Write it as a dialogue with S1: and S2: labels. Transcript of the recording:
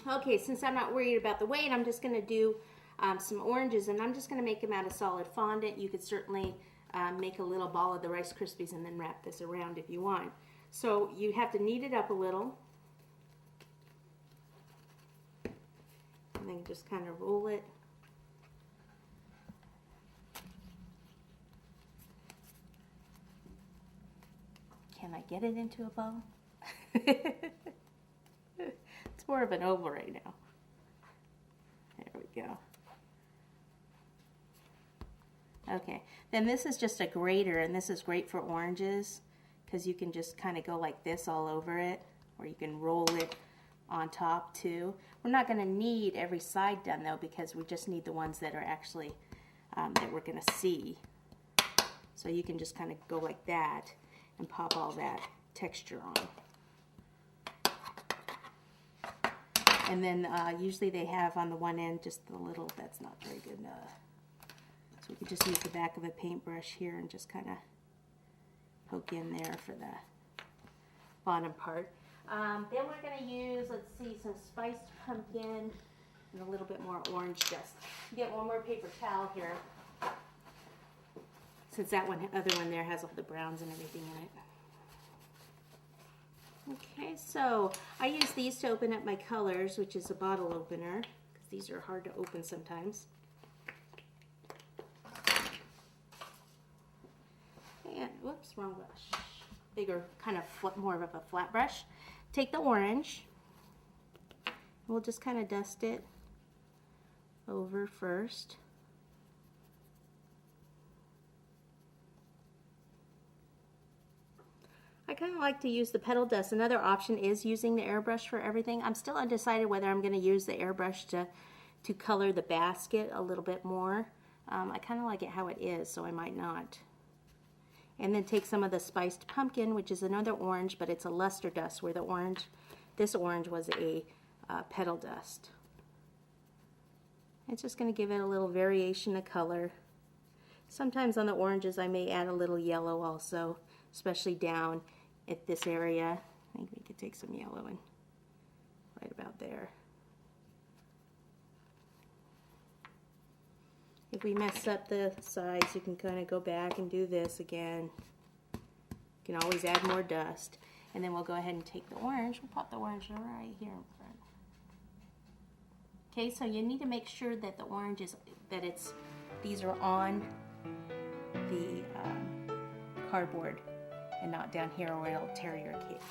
S1: Okay, since I'm not worried about the weight, I'm just going to do some oranges, and I'm just going to make them out of solid fondant. You could certainly make a little ball of the Rice Krispies and then wrap this around if you want. So you have to knead it up a little, and then just kind of roll it. Can I get it into a ball? It's more of an oval right now. There we go. Okay, then this is just a grater, and this is great for oranges because you can just kind of go like this all over it, or you can roll it on top too. We're not going to need every side done though, because we just need the ones that are actually that we're going to see. So you can just kind of go like that and pop all that texture on. And then usually they have on the one end just the little, that's not very good. So we could just use the back of a paintbrush here and just kind of poke in there for the bottom part. Then we're going to use, let's see, some spiced pumpkin and a little bit more orange dust. Get one more paper towel here, since that other one there has all the browns and everything in it. Okay, so I use these to open up my colors, which is a bottle opener, because these are hard to open sometimes. And, whoops, wrong brush. Bigger, kind of more of a flat brush. Take the orange. We'll just kind of dust it over first. I kind of like to use the Petal dust. Another option is using the airbrush for everything. I'm still undecided whether I'm going to use the airbrush to color the basket a little bit more. I kind of like it how it is, so I might not. And then take some of the spiced pumpkin, which is another orange, but it's a luster dust, where this orange was a Petal dust. It's just going to give it a little variation of color. Sometimes on the oranges I may add a little yellow also, especially down at this area. I think we could take some yellow and right about there. If we mess up the sides, you can kind of go back and do this again. You can always add more dust. And then we'll go ahead and take the orange. We'll pop the orange right here in front. Okay, so you need to make sure that the orange is, these are on the cardboard and not down here, or it'll tear your cake.